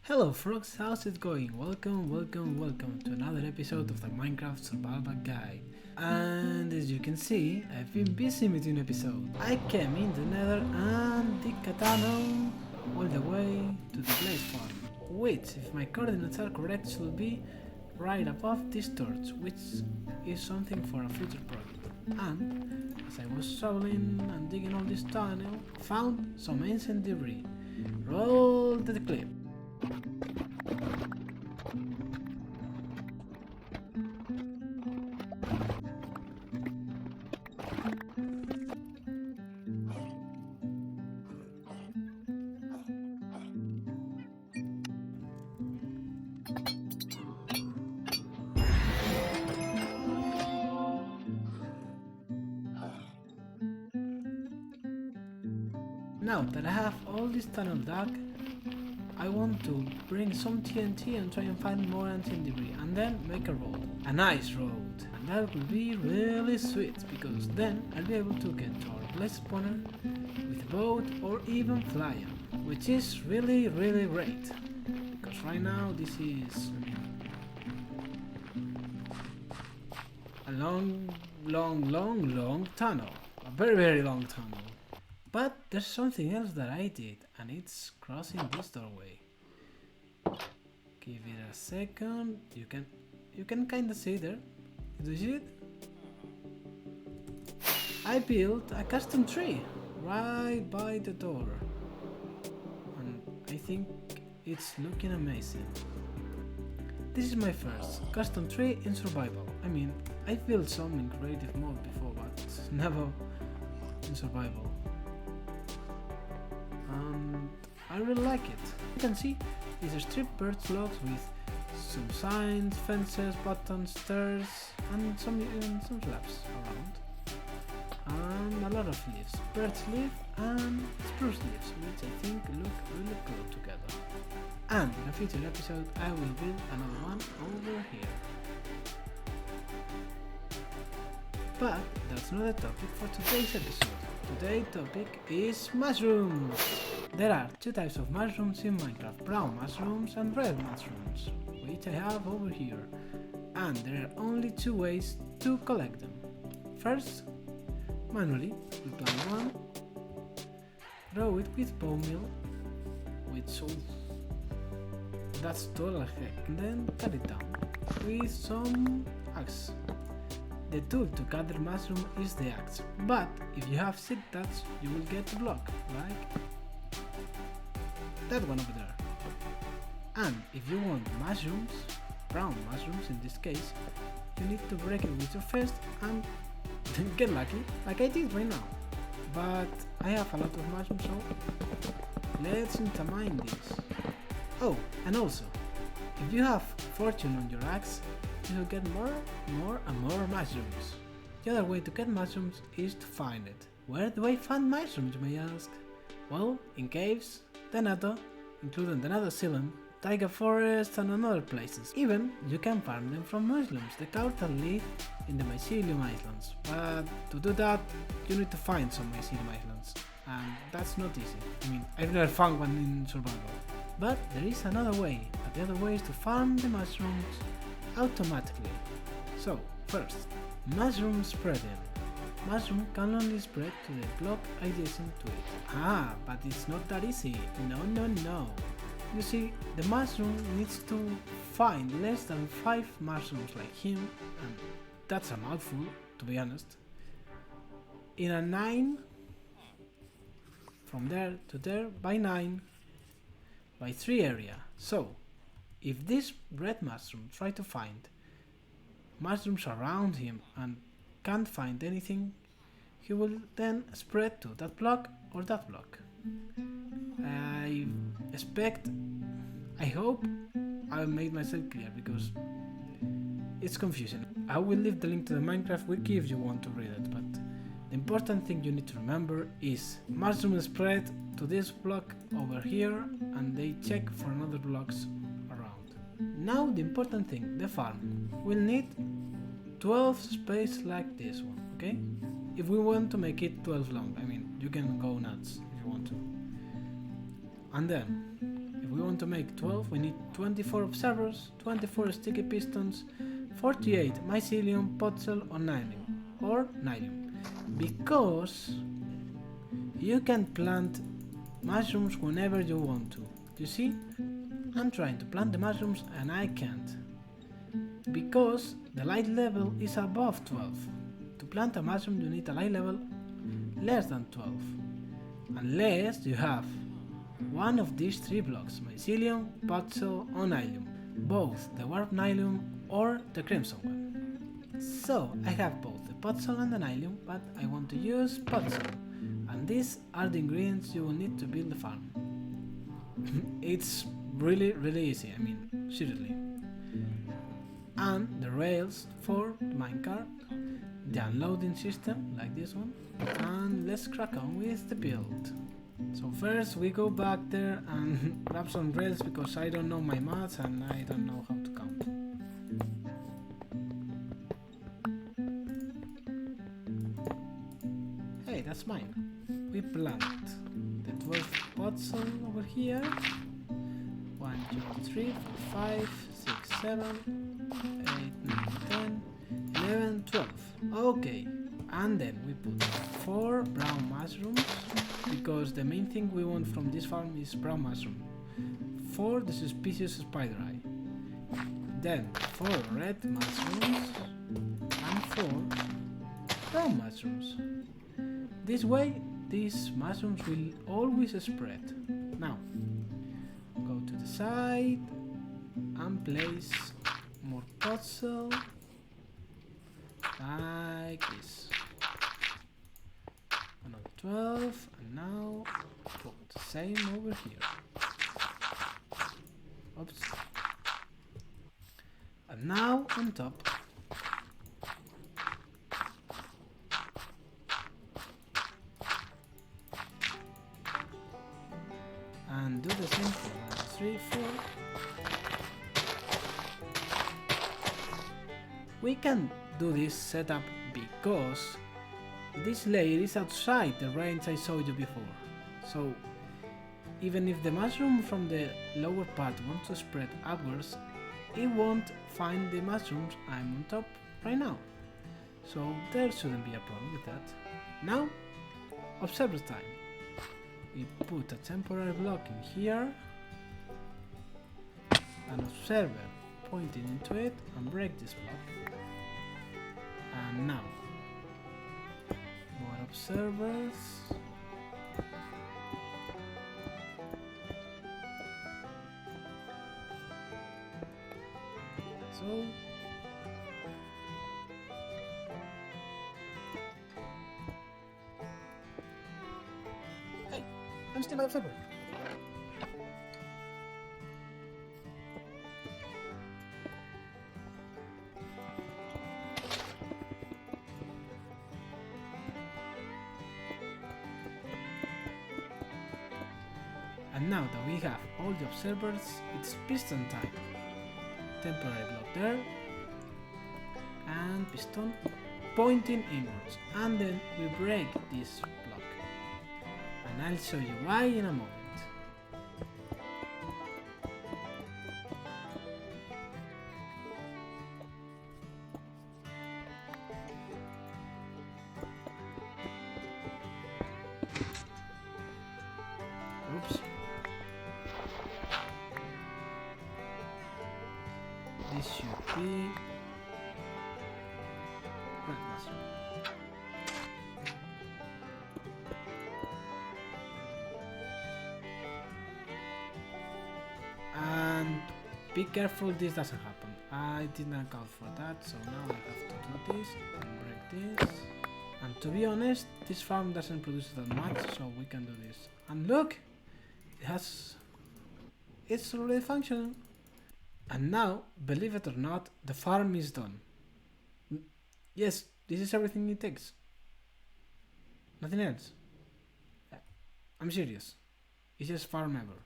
Hello frogs, how's it going? Welcome to another episode of the Minecraft Survival Guide. And as you can see, I've been busy between episodes. I came in the nether and dig a tunnel all the way to the blaze farm, which, if my coordinates are correct, should be right above this torch, which is something for a future project. And as I was traveling and digging all this tunnel, found some ancient debris. Roll the clip. Now that I have all this tunnel dug, I want to bring some TNT and try and find more ancient debris and then make a road. A nice road. And that will be really sweet because then I'll be able to get to our blaze spawner with a boat or even flying, which is really great. Because right now this is a long tunnel. A very long tunnel. But there's something else that I did, and it's crossing this doorway. Give it a second. You can kinda see there. Do you see it? I built a custom tree right by the door, and I think it's looking amazing. This is my first custom tree in survival. I mean, I built some in creative mode before, but never in survival. I really like it. You can see these are stripped birch logs with some signs, fences, buttons, stairs, and some slabs around. And a lot of leaves, birch leaf and spruce leaves, which I think look really cool together. And in a future episode I will build another one over here. But that's not the topic for today's episode. Today's topic is mushrooms. There are two types of mushrooms in Minecraft, brown mushrooms and red mushrooms, which I have over here. And there are only two ways to collect them. First, manually, we plant one, grow it with bone meal, which that's total heck, and then cut it down with some axe. The tool to gather mushroom is the axe, but if you have silk touch, you will get a block, like that one over there. And if you want mushrooms, brown mushrooms in this case, you need to break it with your fist and get lucky, like I did right now. But I have a lot of mushrooms, so let's intermine this. Oh, and also, if you have fortune on your axe, you will get more mushrooms. The other way to get mushrooms is to find it. Where do I find mushrooms, you may ask? Well, in caves, the nether, including the nether Silem, taiga forest and other places. Even you can farm them from mushrooms, the cows that live in the Mycelium Islands. But to do that, you need to find some Mycelium Islands, and that's not easy. I mean, I've never found one in survival. But there is another way, and the other way is to farm the mushrooms automatically. So, first, mushroom spreading. Mushroom can only spread to the block adjacent to it. But it's not that easy. No. You see, the mushroom needs to find less than 5 mushrooms like him, and that's a mouthful, to be honest, in a 9 from there to there by 9 by 3 area. So, if this red mushroom tries to find mushrooms around him and can't find anything, he will then spread to that block or that block. I hope I made myself clear because it's confusing. I will leave the link to the Minecraft wiki if you want to read it, but the important thing you need to remember is mushrooms spread to this block over here and they check for another blocks around. Now the important thing, the farm. We'll need 12 space like this one, okay? If we want to make it 12 long, I mean, you can go nuts if you want to. And then, if we want to make 12, we need 24 observers, 24 sticky pistons, 48 mycelium, potshell or nylium. Because you can plant mushrooms whenever you want to. You see? I'm trying to plant the mushrooms and I can't. Because the light level is above 12. To plant a mushroom you need a light level less than 12. Unless you have one of these three blocks, mycelium, potshell or nylium. Both the warp nylium or the crimson one. So I have both the potshell and the nylium, but I want to use potshell. And these are the ingredients you will need to build the farm. It's really easy, I mean, seriously. And the rails for the minecart, the unloading system, like this one, and let's crack on with the build. So first we go back there and grab some rails because I don't know my maths and I don't know how to count. Hey, that's mine. We plant the 12 potshell over here. 1, 2, 3, 4, 5, 6, 7, 8, 9, 10, 11, 12. Okay, and then we put 4 brown mushrooms because the main thing we want from this farm is brown mushroom. 4 the suspicious spider eye. Then 4 red mushrooms and 4 brown mushrooms. This way these mushrooms will always spread. Now go to the side and place more potshell like this. Another 12, and now put the same over here. Oops. And now on top and do the same for 1, 3, 4. We can do this setup because this layer is outside the range I showed you before. So even if the mushroom from the lower part wants to spread upwards, it won't find the mushrooms I'm on top right now. So there shouldn't be a problem with that. Now, observer time. We put a temporary block in here, an observer pointing into it, and break this block. And now, more observers. So, hey, I'm still my observer. And now that we have all the observers, it's piston time. Temporary block there, and piston pointing inwards, and then we break this block. And I'll show you why in a moment. Oops. This should be red mushroom. And be careful this doesn't happen. I didn't account for that, so now I have to do this and break this. And to be honest, this farm doesn't produce that much, so we can do this. And look! It's already functioning. And now, believe it or not, the farm is done. Yes, this is everything it takes. Nothing else. I'm serious. It's just farm ever.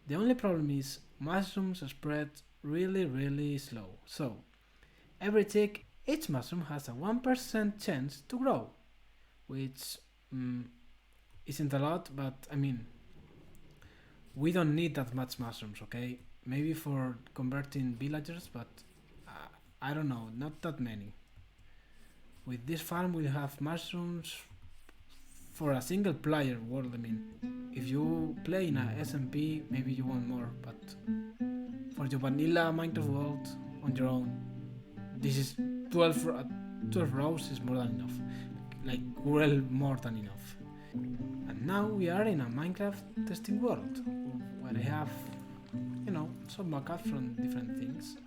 The only problem is mushrooms spread really slow. So, every tick, each mushroom has a 1% chance to grow. Which isn't a lot, but I mean, we don't need that much mushrooms, okay? Maybe for converting villagers, but I don't know, not that many. With this farm we'll have mushrooms for a single player world. I mean, if you play in a SMP, maybe you want more, but for your vanilla Minecraft world on your own, this is 12 rows is more than enough. Like, well, more than enough. And now we are in a Minecraft testing world, where I have, you know, some mockups from different things.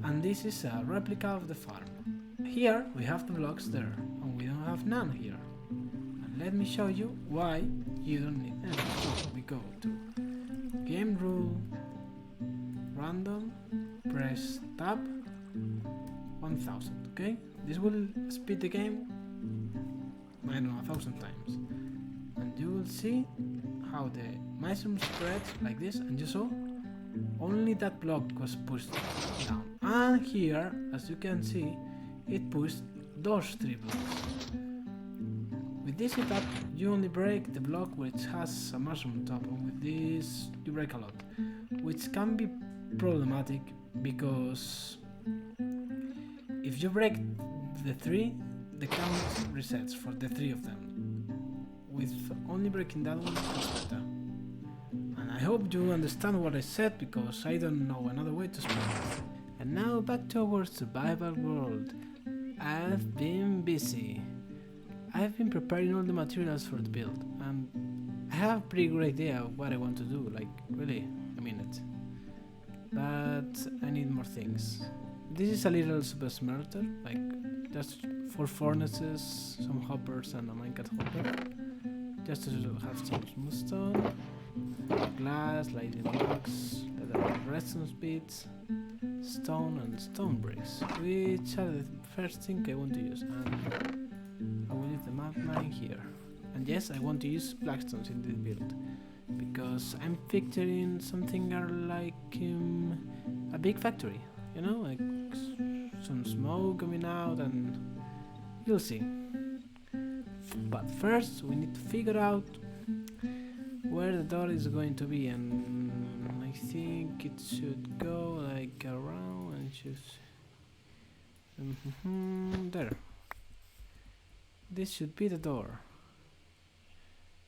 And this is a replica of the farm. Here we have the blocks there, and we don't have none here. And let me show you why you don't need any. So we go to game rule, random, press tab, 1000, okay? This will speed the game, I don't know, 1000 times. And you will see how the mushroom spreads like this, and you saw only that block was pushed down. And here, as you can see, it pushed those 3 blocks. With this setup, you only break the block which has a mushroom top, and with this you break a lot, which can be problematic because if you break the 3, the count resets for the 3 of them. With only breaking that one, it's better. And I hope you understand what I said, because I don't know another way to explain it. And now back to our survival world. I've been busy. I've been preparing all the materials for the build, and I have a pretty good idea of what I want to do, like, really, I mean it. But I need more things. This is a little super smelter, like just 4 furnaces, some hoppers and a minecart hopper. Just to have some smooth stone, glass, lightning blocks, redstone bits, stone and stone bricks, which are the first thing I want to use. And I will use the map mine here. And yes, I want to use blackstones in this build, because I'm picturing something like a big factory, you know, like some smoke coming out, and you'll see. But first we need to figure out where the door is going to be, and I think it should go like around and just there. This should be the door,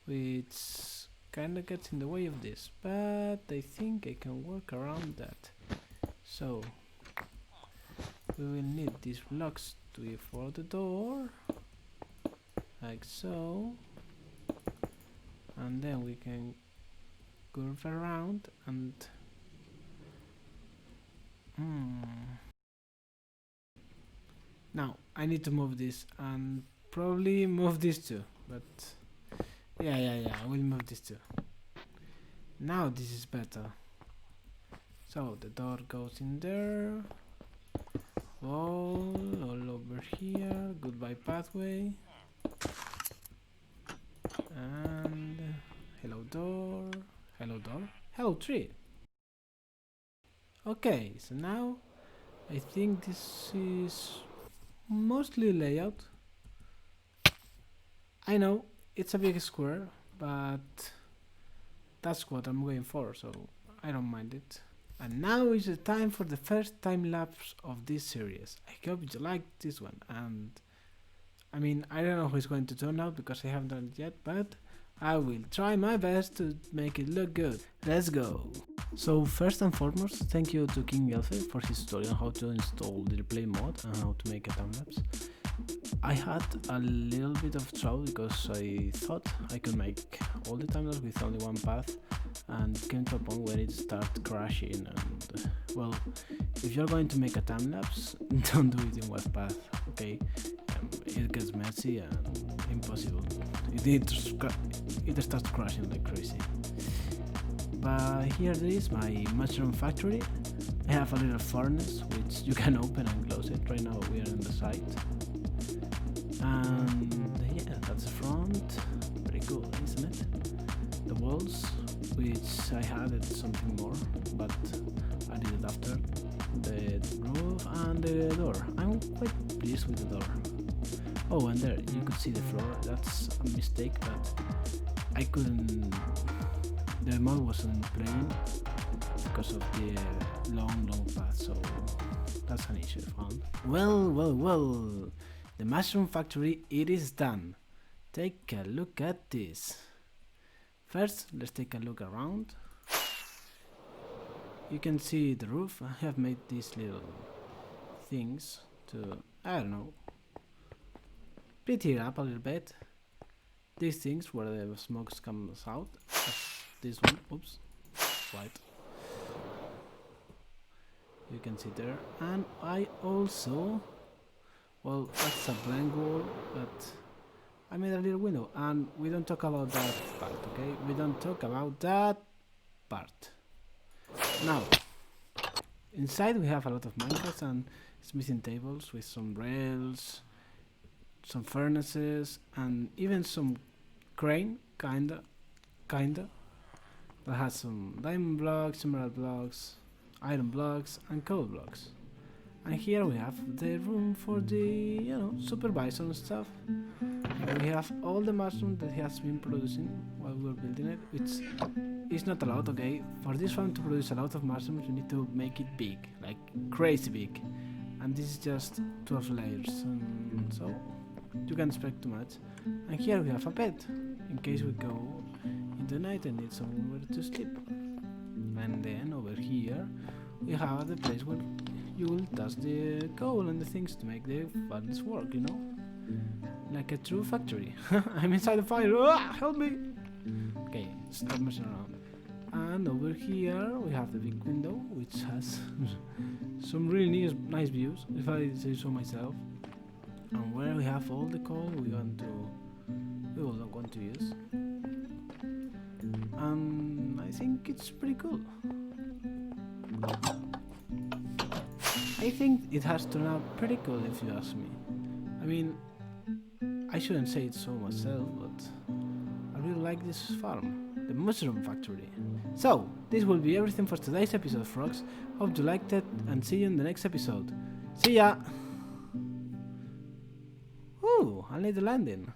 which kinda gets in the way of this, but I think I can work around that. So we will need these blocks to be for the door, like so, and then we can curve around and now I need to move this and probably move this too, but yeah, I will move this too. Now this is better. So the door goes in there, all over here, goodbye pathway, and hello door, hello tree. Okay, so now I think this is mostly layout. I know it's a big square, but that's what I'm going for, so I don't mind it. And now is the time for the first time lapse of this series. I hope you liked this one, and I mean, I don't know how it's going to turn out because I haven't done it yet, but I will try my best to make it look good. Let's go! So first and foremost, thank you to Kingelffe for his tutorial on how to install the replay mod and how to make a time lapse. I had a little bit of trouble because I thought I could make all the time lapse with only one path, and it came to a point where it started crashing. And well, if you're going to make a time lapse, don't do it in one path, okay? It gets messy and impossible. It starts crashing like crazy. But here there is my mushroom factory. I have a little furnace which you can open and close it. Right now we are on the site. And yeah, that's the front. Very cool, isn't it? The walls, which I added something more, but I did it after. The roof and the door. I'm quite pleased with the door. Oh, and there you could see the floor. That's a mistake, but I couldn't the mod wasn't playing because of the long path, so that's an issue I found. Well, the mushroom factory, it is done. Take a look at this. First, let's take a look around. You can see the roof. I have made these little things to, I don't know, split it up a little bit. These things where the smoke comes out. This one, oops, white. You can see there. And I also, well, that's a blank wall, but I made a little window, and we don't talk about that part, okay? We don't talk about that part. Now, inside we have a lot of minecarts and smithing tables with some rails, some furnaces, and even some crane, kinda, that has some diamond blocks, emerald blocks, iron blocks, and coal blocks. And here we have the room for the, you know, supervisor and stuff. We have all the mushrooms that he has been producing while we were building it, which is not a lot, okay? For this farm to produce a lot of mushrooms, you need to make it big, like crazy big. And this is just 12 layers, and so you can't expect too much. And here we have a bed, in case we go in the night and need somewhere to sleep. And then over here, we have the place where you will touch the coal and the things to make the furnace work, you know? Like a true factory. I'm inside the fire, help me! Okay, stop messing around. And over here we have the big window, which has some really nice views, if I say so myself. And where we have all the coal we will not want to use. And I think it's pretty cool. I think it has turned out pretty cool if you ask me. I mean, I shouldn't say it so myself, but I really like this farm, the mushroom factory. So, this will be everything for today's episode, frogs. Hope you liked it, and see you in the next episode. See ya! Ooh, I need the landing.